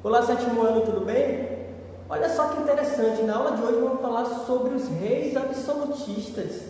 Olá, sétimo ano, tudo bem? Olha só que interessante, na aula de hoje vamos falar sobre os reis absolutistas.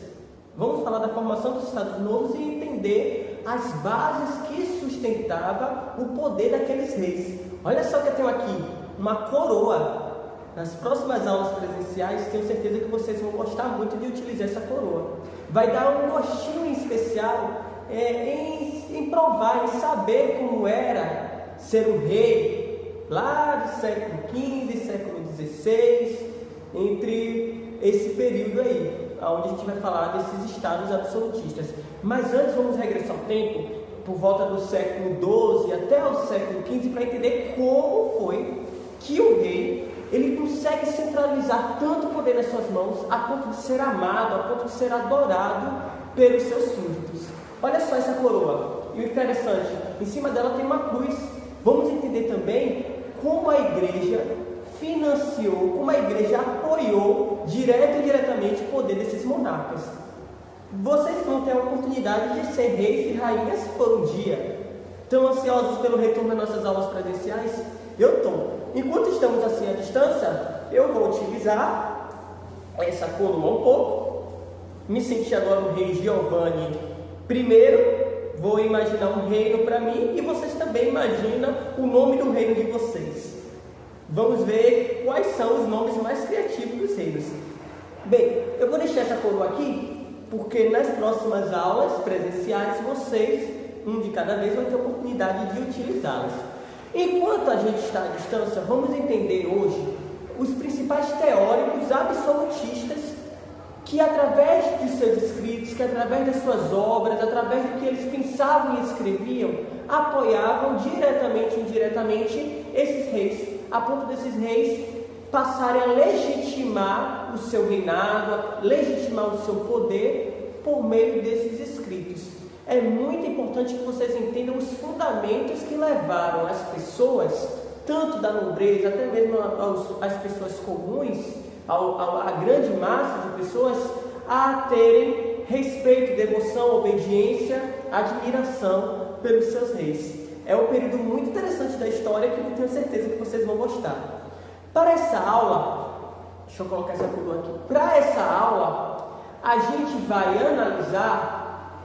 Vamos falar da formação dos Estados Novos e entender as bases que sustentavam o poder daqueles reis. Olha só que eu tenho aqui, uma coroa. Nas próximas aulas presenciais, tenho certeza que vocês vão gostar muito de utilizar essa coroa. Vai dar um gostinho em especial em provar, em saber como era ser um rei lá do século XV, século XVI, entre esse período aí, onde a gente vai falar desses estados absolutistas. Mas antes vamos regressar ao tempo, por volta do século XII até o século XV, para entender como foi que o rei ele consegue centralizar tanto poder nas suas mãos, a ponto de ser amado, a ponto de ser adorado pelos seus súditos. Olha só essa coroa, e o interessante, em cima dela tem uma cruz. Vamos entender também como a igreja financiou, como a igreja apoiou direto e indiretamente o poder desses monarcas. Vocês vão ter a oportunidade de ser reis e rainhas por um dia. Estão ansiosos pelo retorno das nossas aulas presenciais? Eu estou. Enquanto estamos assim à distância, eu vou utilizar essa coroa um pouco. Me senti agora o rei Giovanni I. Vou imaginar um reino para mim e vocês também imaginam o nome do reino de vocês. Vamos ver quais são os nomes mais criativos dos reinos. Bem, eu vou deixar essa coroa aqui porque nas próximas aulas presenciais vocês, um de cada vez, vão ter a oportunidade de utilizá-las. Enquanto a gente está à distância, vamos entender hoje os principais teóricos absolutistas que através de seus escritos, que através das suas obras, através do que eles pensavam e escreviam, apoiavam diretamente ou indiretamente esses reis, a ponto desses reis passarem a legitimar o seu reinado, a legitimar o seu poder por meio desses escritos. É muito importante que vocês entendam os fundamentos que levaram as pessoas, tanto da nobreza, até mesmo as pessoas comuns, a grande massa de pessoas, a terem respeito, devoção, obediência, admiração pelos seus reis. É um período muito interessante da história que eu tenho certeza que vocês vão gostar. Para essa aula, deixa eu colocar essa coroa aqui. Para essa aula, a gente vai analisar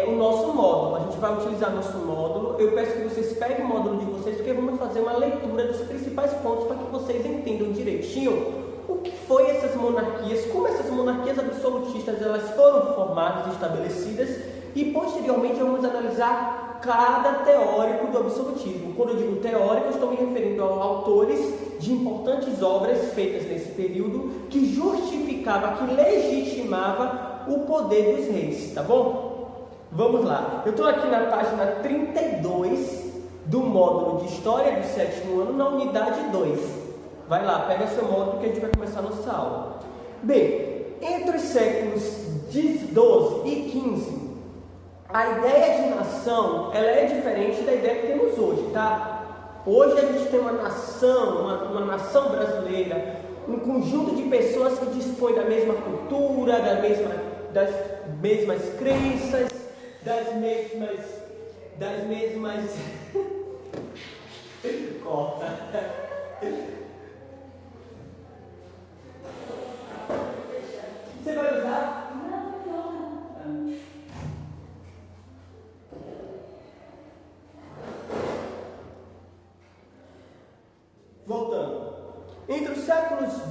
o nosso módulo. A gente vai utilizar nosso módulo. Eu peço que vocês peguem o módulo de vocês, porque vamos fazer uma leitura dos principais pontos para que vocês entendam direitinho o que foi essas monarquias, como essas monarquias absolutistas elas foram formadas e estabelecidas, e posteriormente vamos analisar cada teórico do absolutismo. Quando eu digo teórico, eu estou me referindo a autores de importantes obras feitas nesse período que justificava, que legitimava o poder dos reis, tá bom? Vamos lá. Eu estou aqui na página 32 do módulo de História do sétimo ano, na unidade 2. Vai lá, pega seu módulo que a gente vai começar a nossa aula. Bem, entre os séculos XII e XV, a ideia de nação ela é diferente da ideia que temos hoje, tá? Hoje a gente tem uma nação brasileira, um conjunto de pessoas que dispõem da mesma cultura, das mesmas crenças, das mesmas... Corta. Você vai usar? Não. Voltando. Entre os séculos XII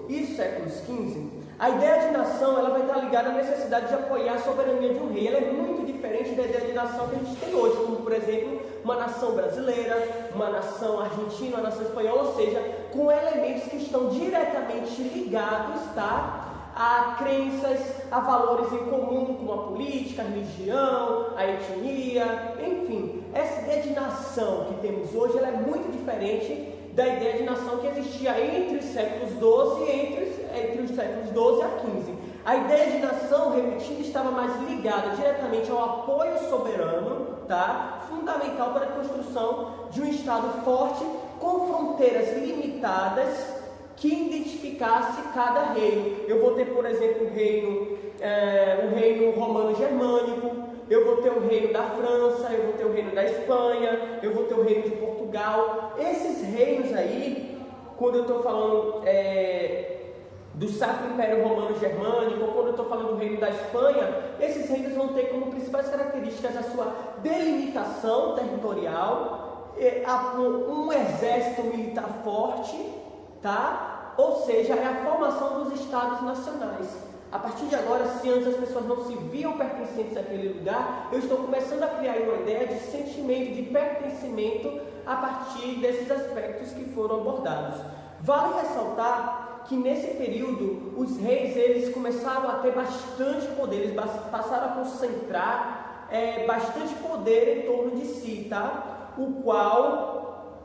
e os séculos XV, a ideia de nação ela vai estar ligada à necessidade de apoiar a soberania de um rei. Ela é muito diferente da ideia de nação que a gente tem hoje, como por exemplo, uma nação brasileira, uma nação argentina, uma nação espanhola, ou seja, com elementos que estão diretamente ligados, tá? A crenças, a valores em comum, como a política, a religião, a etnia, enfim. Essa ideia de nação que temos hoje ela é muito diferente da ideia de nação que existia entre os séculos XII e entre os séculos XII a XV. A ideia de nação, repetindo, estava mais ligada diretamente ao apoio soberano, tá? Fundamental para a construção de um Estado forte com fronteiras limitadas que identificasse cada reino. Eu vou ter, por exemplo, o reino romano-germânico, eu vou ter o reino da França, eu vou ter o reino da Espanha, eu vou ter o reino de Portugal, Portugal. Esses reinos aí, quando eu estou falando do Sacro Império Romano Germânico, ou quando eu estou falando do reino da Espanha, esses reinos vão ter como principais características a sua delimitação territorial, um exército militar forte, tá? Ou seja, é a formação dos estados nacionais. A partir de agora, se antes as pessoas não se viam pertencentes àquele lugar, eu estou começando a criar uma ideia de sentimento, de pertencimento a partir desses aspectos que foram abordados. Vale ressaltar que nesse período os reis eles começaram a ter bastante poder, eles passaram a concentrar bastante poder em torno de si, tá? O qual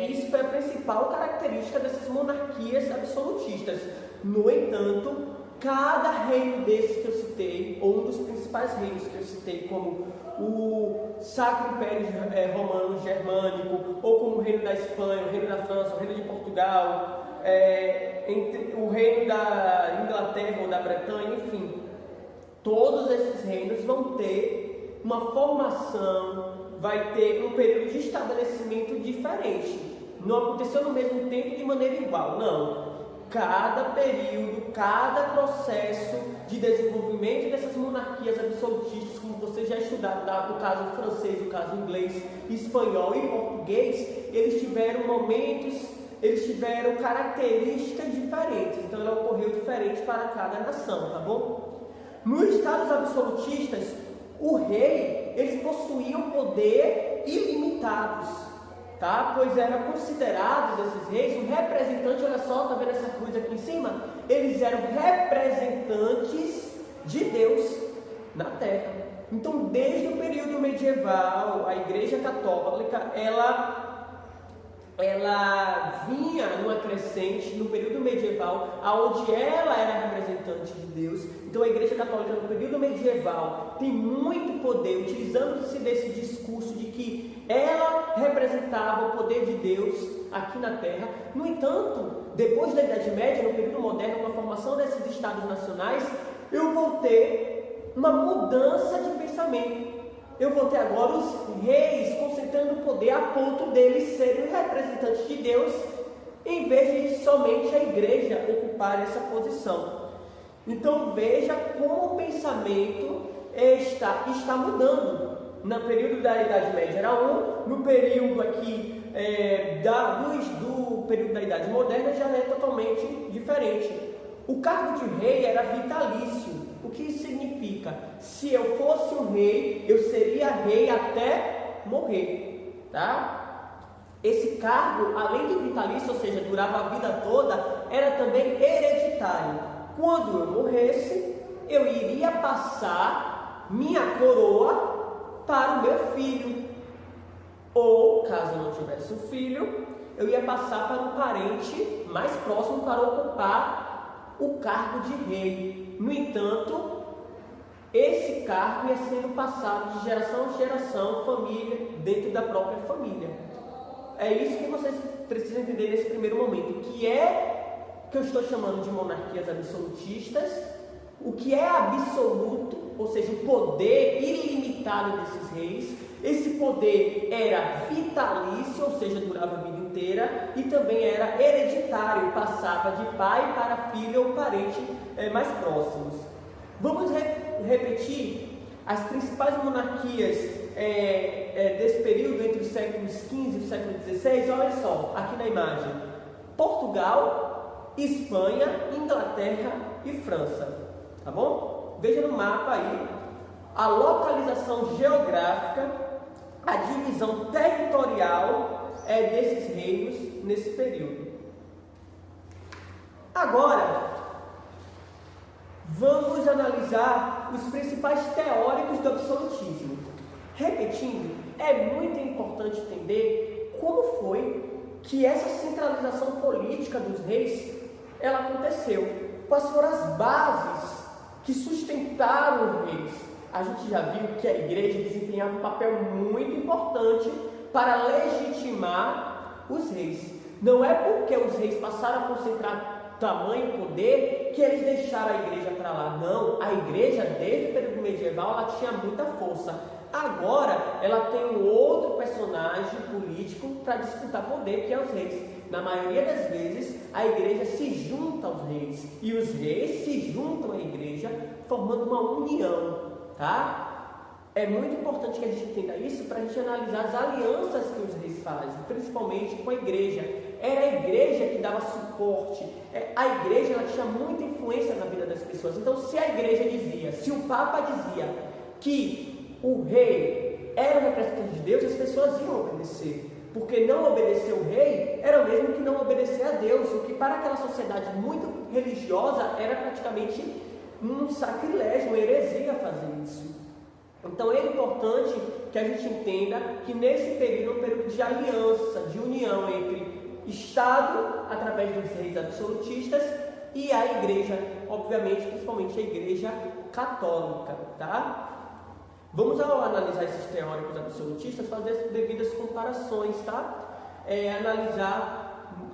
isso foi a principal característica dessas monarquias absolutistas. No entanto, cada reino desses que eu citei, ou um dos principais reinos que eu citei, como o Sacro Império Romano Germânico, ou como o reino da Espanha, o reino da França, o reino de Portugal, o reino da Inglaterra ou da Bretanha, enfim, todos esses reinos vão ter uma formação, vai ter um período de estabelecimento diferente. Não aconteceu no mesmo tempo de maneira igual, não. Cada período, cada processo de desenvolvimento dessas monarquias absolutistas, como vocês já estudaram, o caso francês, o caso inglês, espanhol e português, eles tiveram momentos, eles tiveram características diferentes, então ela ocorreu diferente para cada nação, tá bom? Nos estados absolutistas, o rei, eles possuíam poder ilimitados, tá? Pois era considerado desses reis um representante, olha só, tá vendo essa cruz aqui em cima? Eles eram representantes de Deus na terra. Então, desde o período medieval, a Igreja Católica, ela vinha numa crescente no período medieval, onde ela era representante de Deus. Então a Igreja Católica no período medieval tem muito poder, utilizando-se desse discurso de que ela representava o poder de Deus aqui na Terra. No entanto, depois da Idade Média, no período moderno, com a formação desses estados nacionais, eu vou ter uma mudança de pensamento. Eu vou ter agora os reis concentrando poder a ponto deles serem representantes de Deus, em vez de somente a igreja ocupar essa posição. Então veja como o pensamento está mudando. No período da Idade Média era no período aqui do período da Idade Moderna já é totalmente diferente. O cargo de rei era vitalício. O que isso significa? Se eu fosse um rei, eu seria rei até morrer, tá? Esse cargo, além de vitalício, ou seja, durava a vida toda, era também hereditário. Quando eu morresse, eu iria passar minha coroa para o meu filho. Ou, caso eu não tivesse um filho, eu ia passar para um parente mais próximo para ocupar o cargo de rei. No entanto, esse cargo ia sendo passado de geração em geração, família, dentro da própria família. É isso que vocês precisam entender nesse primeiro momento. O que é que eu estou chamando de monarquias absolutistas? O que é absoluto, ou seja, o poder ilimitado desses reis. Esse poder era vitalício, ou seja, durava a vida inteira, e também era hereditário, passava de pai para filho ou parente mais próximos. Vamos repetir as principais monarquias desse período, entre os séculos XV e o século XVI. Olha só, aqui na imagem: Portugal, Espanha, Inglaterra e França. Tá bom? Veja no mapa aí a localização geográfica, a divisão territorial desses reinos nesse período. Agora, vamos analisar os principais teóricos do absolutismo. Repetindo, é muito importante entender como foi que essa centralização política dos reis ela aconteceu. Quais foram as bases que sustentaram os reis? A gente já viu que a igreja desempenhava um papel muito importante para legitimar os reis. Não é porque os reis passaram a concentrar tamanho poder que eles deixaram a igreja para lá. Não, a igreja desde o período medieval ela tinha muita força. Agora ela tem um outro personagem político para disputar poder, que é os reis. Na maioria das vezes, a igreja se junta aos reis e os reis se juntam à igreja, formando uma união, tá? É muito importante que a gente entenda isso para a gente analisar as alianças que os reis fazem, principalmente com a igreja. Era a igreja que dava suporte, a igreja ela tinha muita influência na vida das pessoas. Então, se a igreja dizia, se o Papa dizia que o rei era o representante de Deus, as pessoas iam obedecer. Porque não obedecer o rei era o mesmo que não obedecer a Deus, o que para aquela sociedade muito religiosa era praticamente um sacrilégio, uma heresia fazer isso. Então é importante que a gente entenda que nesse período é um período de aliança, de união entre Estado, através dos reis absolutistas, e a igreja, obviamente, principalmente a igreja católica, tá? Vamos, ao analisar esses teóricos absolutistas, fazer as devidas comparações, tá? Analisar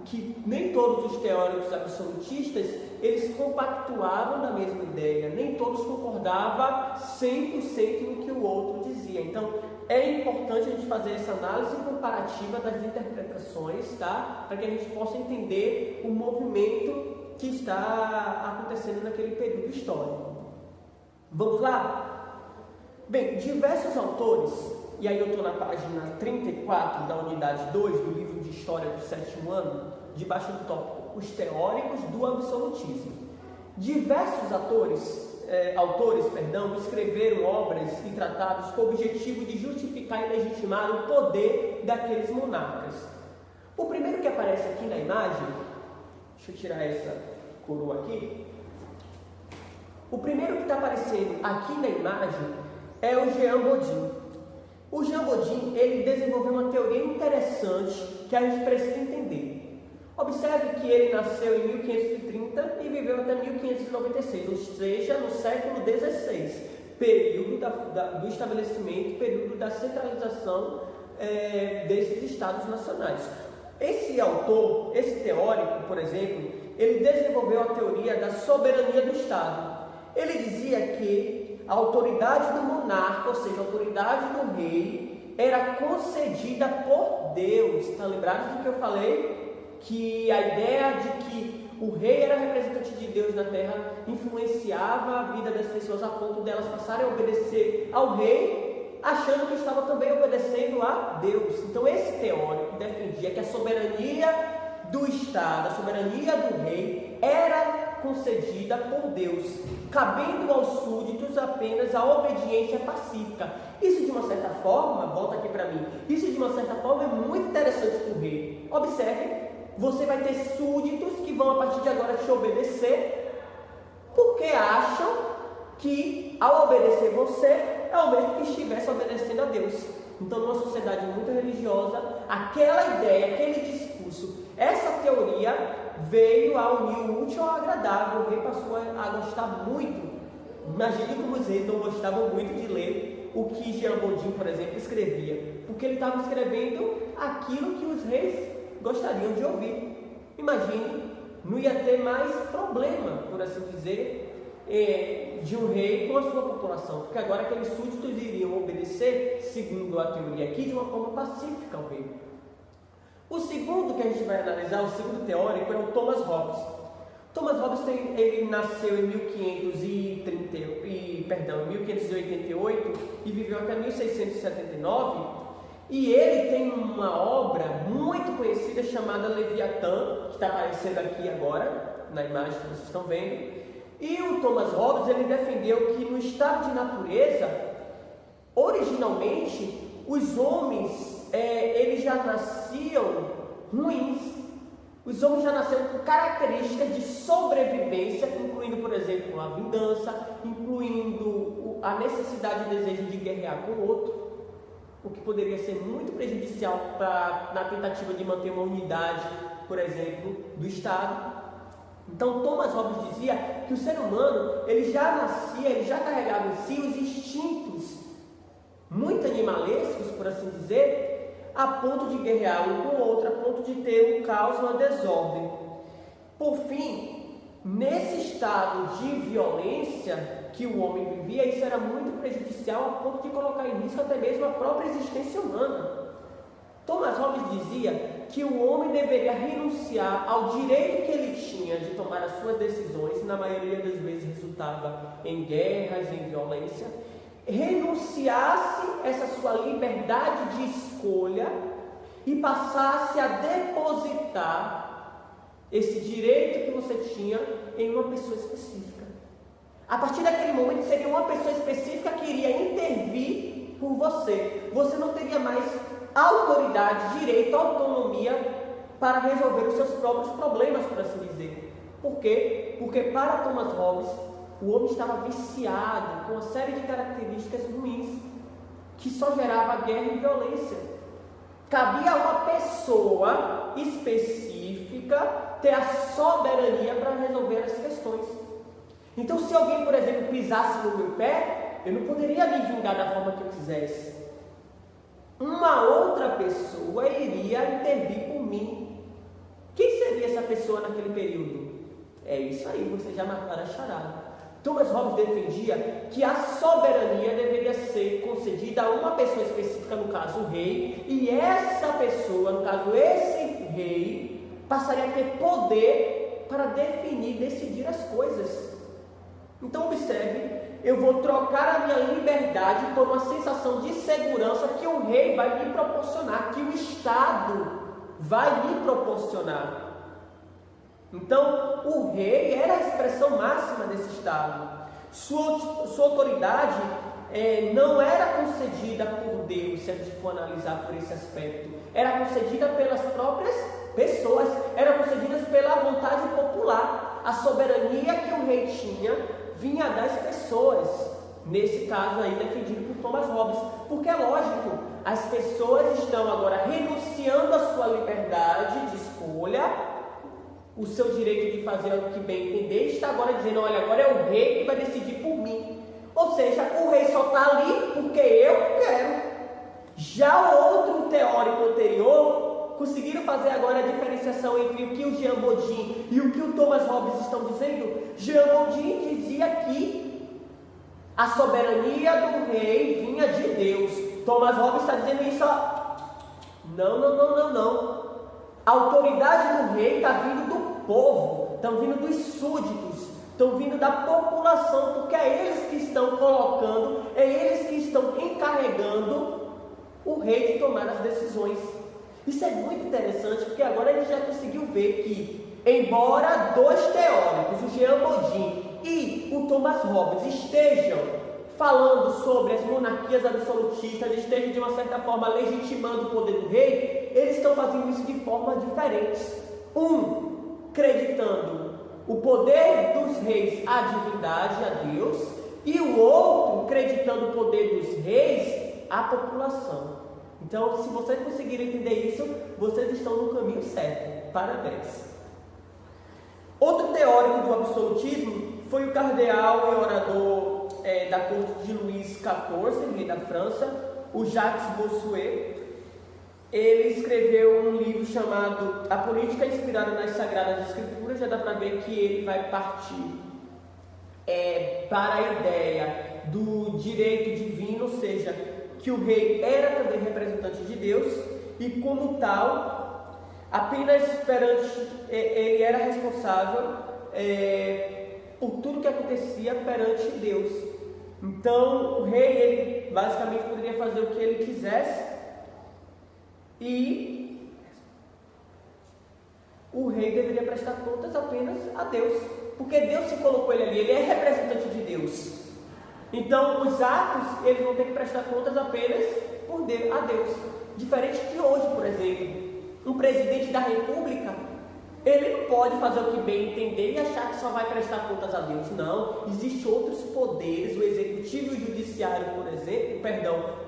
que nem todos os teóricos absolutistas, eles compactuavam na mesma ideia, nem todos concordavam 100% no que o outro dizia. Então, é importante a gente fazer essa análise comparativa das interpretações, tá? Para que a gente possa entender o movimento que está acontecendo naquele período histórico. Vamos lá? Bem, diversos autores, e aí eu estou na página 34 da unidade 2 do livro de História do 7º ano, debaixo do tópico Os Teóricos do Absolutismo. Diversos autores escreveram obras e tratados com o objetivo de justificar e legitimar o poder daqueles monarcas. O primeiro que aparece aqui na imagem, deixa eu tirar essa coroa aqui. O primeiro que está aparecendo aqui na imagem é o Jean Bodin. O Jean Bodin, ele desenvolveu uma teoria interessante que a gente precisa entender. Observe que ele nasceu em 1530 e viveu até 1596, ou seja, no século XVI, período do estabelecimento, período da centralização desses estados nacionais. Esse autor, esse teórico, por exemplo, ele desenvolveu a teoria da soberania do Estado. Ele dizia que a autoridade do monarca, ou seja, a autoridade do rei, era concedida por Deus. Está lembrado do que eu falei? Que a ideia de que o rei era representante de Deus na terra influenciava a vida das pessoas a ponto delas passarem a obedecer ao rei, achando que estava também obedecendo a Deus. Então esse teórico defendia que a soberania do Estado, a soberania do rei, era concedida por Deus, cabendo aos súditos apenas a obediência pacífica. Isso de uma certa forma, volta aqui para mim, isso de uma certa forma é muito interessante para o rei. Observe, você vai ter súditos que vão a partir de agora te obedecer, porque acham que ao obedecer você é o mesmo que estivesse obedecendo a Deus. Então, numa sociedade muito religiosa, aquela ideia, aquele discurso, essa teoria veio a unir o útil ao agradável. O rei passou a gostar muito. Imagine como os reis não gostavam muito de ler o que Jean Bodin, por exemplo, escrevia, porque ele estava escrevendo aquilo que os reis gostariam de ouvir. Imagine, não ia ter mais problema, por assim dizer, de um rei com a sua população, porque agora aqueles súditos iriam obedecer, segundo a teoria aqui, de uma forma pacífica ao rei. O segundo que a gente vai analisar, o segundo teórico, é o Thomas Hobbes. Thomas Hobbes ele nasceu em 1588 e viveu até 1679, e ele tem uma obra muito conhecida chamada Leviatã, que está aparecendo aqui agora, na imagem que vocês estão vendo. E o Thomas Hobbes, ele defendeu que no estado de natureza, originalmente, os homens, eles já nasciam ruins. Os homens já nasceram com características de sobrevivência, incluindo, por exemplo, a vingança, incluindo a necessidade e desejo de guerrear com o outro, o que poderia ser muito prejudicial na tentativa de manter uma unidade, por exemplo, do Estado. Então, Thomas Hobbes dizia que o ser humano, ele já nascia, ele já carregava em si os instintos muito animalescos, por assim dizer, a ponto de guerrear um com o outro, a ponto de ter um caos, uma desordem. Por fim, nesse estado de violência, que o homem vivia, isso era muito prejudicial a ponto de colocar em risco até mesmo a própria existência humana. Thomas Hobbes dizia que o homem deveria renunciar ao direito que ele tinha de tomar as suas decisões, na maioria das vezes resultava em guerras, em violência, renunciasse essa sua liberdade de escolha e passasse a depositar esse direito que você tinha em uma pessoa específica. A partir daquele momento seria uma pessoa específica que iria intervir por você. Você não teria mais autoridade, direito, autonomia para resolver os seus próprios problemas, por assim dizer. Por quê? Porque para Thomas Hobbes, o homem estava viciado com uma série de características ruins que só gerava guerra e violência. Cabia a uma pessoa específica ter a soberania para resolver as questões. Então, se alguém, por exemplo, pisasse no meu pé, eu não poderia me vingar da forma que eu quisesse. Uma outra pessoa iria intervir por mim. Quem seria essa pessoa naquele período? É isso aí, você já mataram a charada. Thomas Hobbes defendia que a soberania deveria ser concedida a uma pessoa específica, no caso o rei, e essa pessoa, no caso esse rei, passaria a ter poder para definir, decidir as coisas. Então observe, eu vou trocar a minha liberdade por uma sensação de segurança que o rei vai me proporcionar, que o Estado vai me proporcionar. Então, o rei era a expressão máxima desse Estado. Sua autoridade não era concedida por Deus, se a gente for analisar por esse aspecto. Era concedida pelas próprias pessoas, era concedida pela vontade popular. A soberania que o rei tinha vinha das pessoas. Nesse caso aí, defendido por Thomas Hobbes. Porque é lógico, as pessoas estão agora renunciando à sua liberdade de escolha, o seu direito de fazer o que bem entender, está agora dizendo, olha, agora é o rei que vai decidir por mim. Ou seja, o rei só está ali porque eu quero. Já o outro teórico anterior conseguiram fazer agora a diferenciação entre o que o Jean Bodin e o que o Thomas Hobbes estão dizendo. Jean Bodin dizia que a soberania do rei vinha de Deus. Thomas Hobbes está dizendo isso, ó. Não. A autoridade do rei está vindo do povo, estão vindo dos súditos, estão vindo da população, porque é eles que estão colocando, é eles que estão encarregando o rei de tomar as decisões. Isso é muito interessante, porque agora a gente já conseguiu ver que, embora dois teóricos, o Jean Bodin e o Thomas Hobbes, estejam falando sobre as monarquias absolutistas, estejam de uma certa forma legitimando o poder do rei, eles estão fazendo isso de formas diferentes. Um, acreditando o poder dos reis à divindade, a Deus, e o outro, acreditando o poder dos reis à população. Então, se vocês conseguirem entender isso, vocês estão no caminho certo. Parabéns. Outro teórico do absolutismo foi o cardeal e orador da corte de Luís XIV, rei da França, o Jacques Bossuet. Ele escreveu um livro chamado A Política Inspirada nas Sagradas Escrituras. Já dá para ver que ele vai partir para a ideia do direito divino, ou seja, que o rei era também representante de Deus e, como tal, apenas ele era responsável por tudo que acontecia perante Deus. Então, o rei, ele basicamente poderia fazer o que ele quisesse e o rei deveria prestar contas apenas a Deus, porque Deus se colocou ele ali, ele é representante de Deus. Então, os atos, eles vão ter que prestar contas apenas a Deus. Diferente de hoje, por exemplo, um presidente da república, ele não pode fazer o que bem entender e achar que só vai prestar contas a Deus. Não, existem outros poderes, o executivo e o judiciário, por exemplo,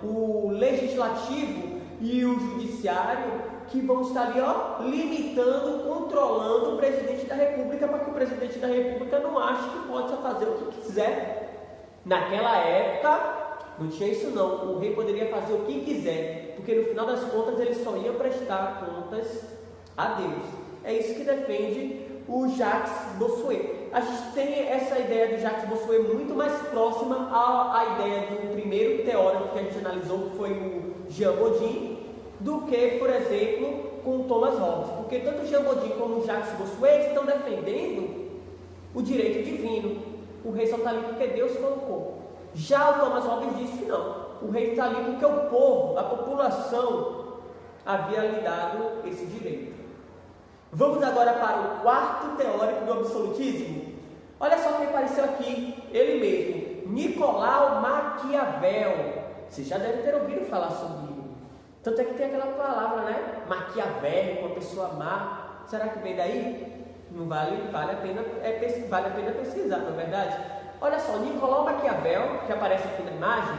o legislativo e o judiciário, que vão estar ali, limitando, controlando o presidente da república, para que o presidente da república não ache que pode só fazer o que quiser. Naquela época, não tinha isso não, o rei poderia fazer o que quiser, porque no final das contas ele só ia prestar contas a Deus. É isso que defende o Jacques Bossuet. a gente tem essa ideia do Jacques Bossuet muito mais próxima à ideia do primeiro teórico que a gente analisou, que foi o Jean Bodin, do que, por exemplo, com o Thomas Hobbes. Porque tanto Jean Bodin como o Jacques Bossuet estão defendendo o direito divino. O rei só está ali porque Deus colocou. Já o Thomas Hobbes disse que não. O rei está ali porque o povo, a população, havia lhe dado esse direito. Vamos agora para o quarto teórico do absolutismo. Olha só quem apareceu aqui, ele mesmo, Nicolau Maquiavel. Vocês já devem ter ouvido falar sobre ele. Tanto é que tem aquela palavra, né? Maquiavélico, uma pessoa má. Será que vem daí? Não vale a pena pesquisar, não é verdade? Olha só, Nicolau Maquiavel, que aparece aqui na imagem,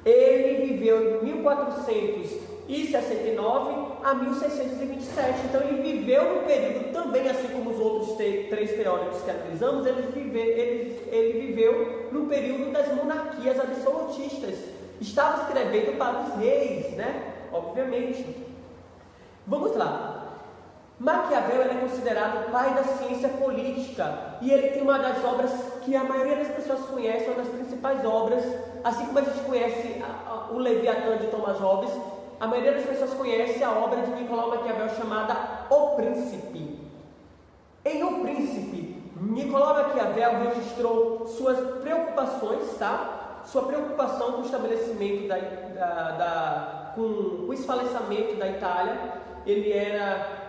ele viveu em 1469 a 1627. Então ele viveu no período também, assim como os outros três teóricos que analisamos, ele viveu no período das monarquias absolutistas. Estava escrevendo para os reis, né? Obviamente. Vamos lá. Maquiavel é considerado o pai da ciência política e ele tem uma das obras que a maioria das pessoas conhece, uma das principais obras, assim como a gente conhece o Leviatã de Thomas Hobbes, a maioria das pessoas conhece a obra de Nicolau Maquiavel chamada O Príncipe. Em O Príncipe, Nicolau Maquiavel registrou suas preocupações, tá? Sua preocupação com o estabelecimento com o esfalecimento da Itália. Ele era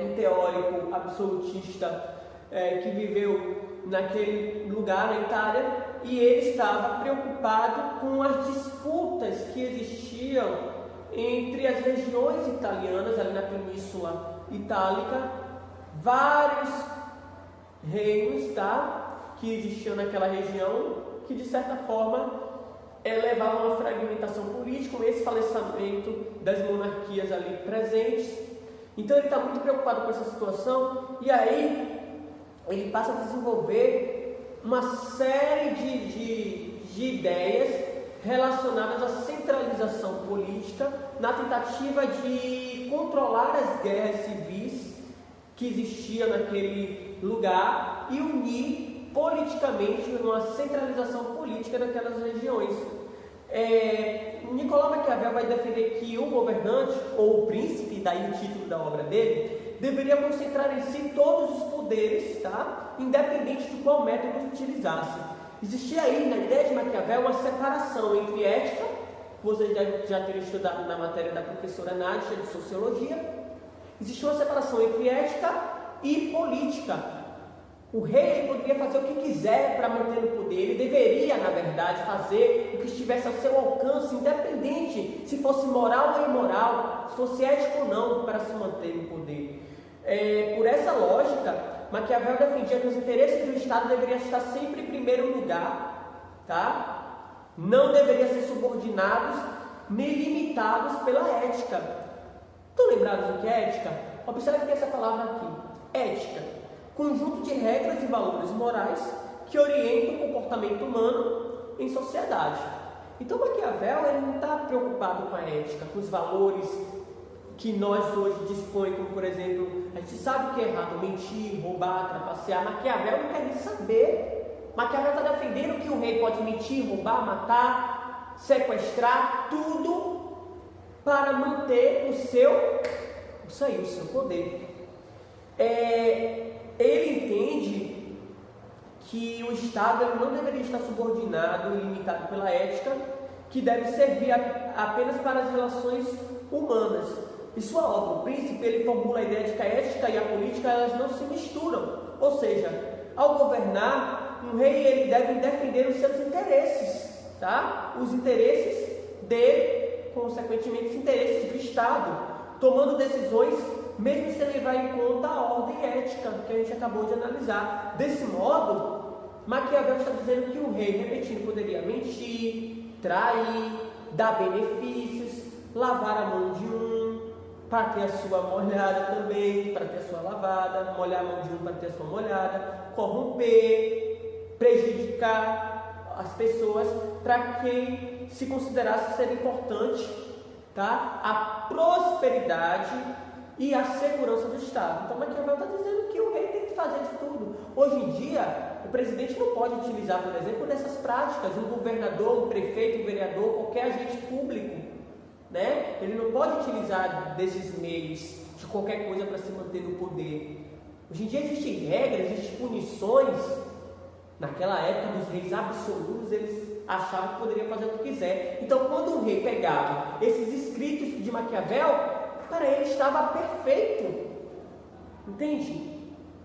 um teórico absolutista que viveu naquele lugar na Itália, e ele estava preocupado com as disputas que existiam entre as regiões italianas, ali na Península Itálica, vários reinos, tá, que existiam naquela região, que de certa forma levavam a uma fragmentação política, um esfalecimento das monarquias ali presentes. Então ele está muito preocupado com essa situação, e aí ele passa a desenvolver uma série de ideias relacionadas à centralização política, na tentativa de controlar as guerras civis que existiam naquele lugar e unir politicamente uma centralização política daquelas regiões. Nicolau Maquiavel vai defender que o governante, ou o príncipe, daí o título da obra dele, deveria concentrar em si todos os poderes, tá? Independente de qual método utilizasse. Existia aí, na ideia de Maquiavel, uma separação entre ética, que vocês já terem estudado na matéria da professora Nádia de Sociologia. Existia uma separação entre ética e política. O rei poderia fazer o que quiser para manter o poder, ele deveria, na verdade, fazer o que estivesse ao seu alcance, independente se fosse moral ou imoral, se fosse ético ou não, para se manter no poder. Por essa lógica, Maquiavel defendia que os interesses do Estado deveriam estar sempre em primeiro lugar, tá? Não deveriam ser subordinados nem limitados pela ética. Estão lembrados do que é ética? Observe essa palavra aqui, ética. Conjunto de regras e valores morais que orientam o comportamento humano em sociedade. Então Maquiavel ele não está preocupado com a ética, com os valores que nós hoje dispõemos, como por exemplo, a gente sabe o que é errado, mentir, roubar, trapacear. Maquiavel não quer nem saber. Maquiavel está defendendo que o rei pode mentir, roubar, matar, sequestrar, tudo para manter o seu poder. Ele entende que o Estado não deveria estar subordinado e limitado pela ética, que deve servir apenas para as relações humanas. Em sua obra, O Príncipe, ele formula a ideia de que a ética e a política elas não se misturam. Ou seja, ao governar, um rei ele deve defender os seus interesses, tá? Os interesses dele, consequentemente, os interesses do Estado, tomando decisões mesmo sem levar em conta a ordem ética que a gente acabou de analisar. Desse modo, Maquiavel está dizendo que o rei, repetindo, poderia mentir, trair, dar benefícios, lavar a mão de um para ter a sua molhada também, para ter a sua lavada, molhar a mão de um para ter a sua molhada, corromper, prejudicar as pessoas para quem se considerasse ser importante, tá? A prosperidade e a segurança do Estado. Então Maquiavel está dizendo que o rei tem que fazer de tudo. Hoje em dia, o presidente não pode utilizar, por exemplo, dessas práticas, um governador, um prefeito, um vereador, qualquer agente público, né? Ele não pode utilizar desses meios de qualquer coisa para se manter no poder. Hoje em dia existem regras, existem punições. Naquela época dos reis absolutos, eles achavam que poderiam fazer o que quiser. Então, quando o rei pegava esses escritos de Maquiavel, para ele estava perfeito. Entende?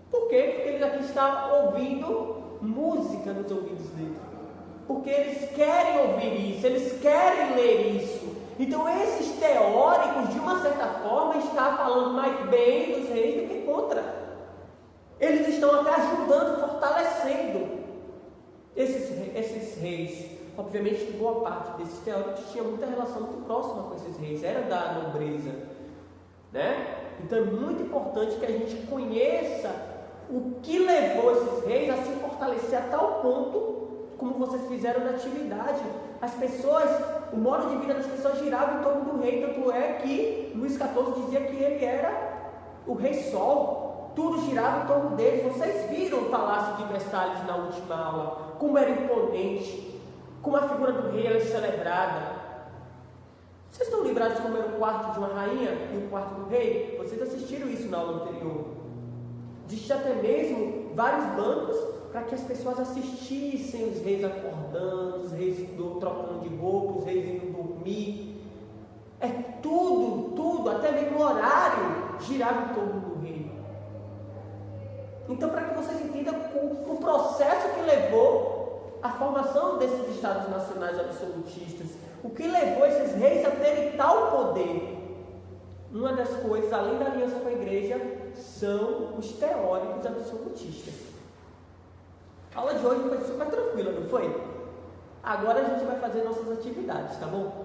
Por quê? Porque ele aqui está ouvindo música nos ouvidos dele. Porque eles querem ouvir isso, eles querem ler isso. Então, esses teóricos, de uma certa forma, estão falando mais bem dos reis do que contra. Eles estão até ajudando, fortalecendo esses reis. Obviamente que boa parte desses teóricos tinha muita relação muito próxima com esses reis, era da nobreza, né? Então é muito importante que a gente conheça o que levou esses reis a se fortalecer a tal ponto, como vocês fizeram na atividade. As pessoas, o modo de vida das pessoas girava em torno do rei, tanto é que Luís XIV dizia que ele era o rei Sol. Tudo girava em torno dele. Vocês viram o Palácio de Versalhes na última aula, como era imponente, como a figura do rei era celebrada. Vocês estão lembrados de como era o quarto de uma rainha e o quarto do rei? Vocês assistiram isso na aula anterior. Existia até mesmo vários bancos para que as pessoas assistissem os reis acordando, os reis trocando de roupa, os reis indo dormir. É tudo, até mesmo o horário girava em torno do rei. Então, para que vocês entendam o processo que levou à formação desses estados nacionais absolutistas, o que levou esses reis a terem tal poder. Uma das coisas, além da aliança com a igreja, são os teóricos absolutistas. A aula de hoje foi super tranquila, não foi? Agora a gente vai fazer nossas atividades, tá bom?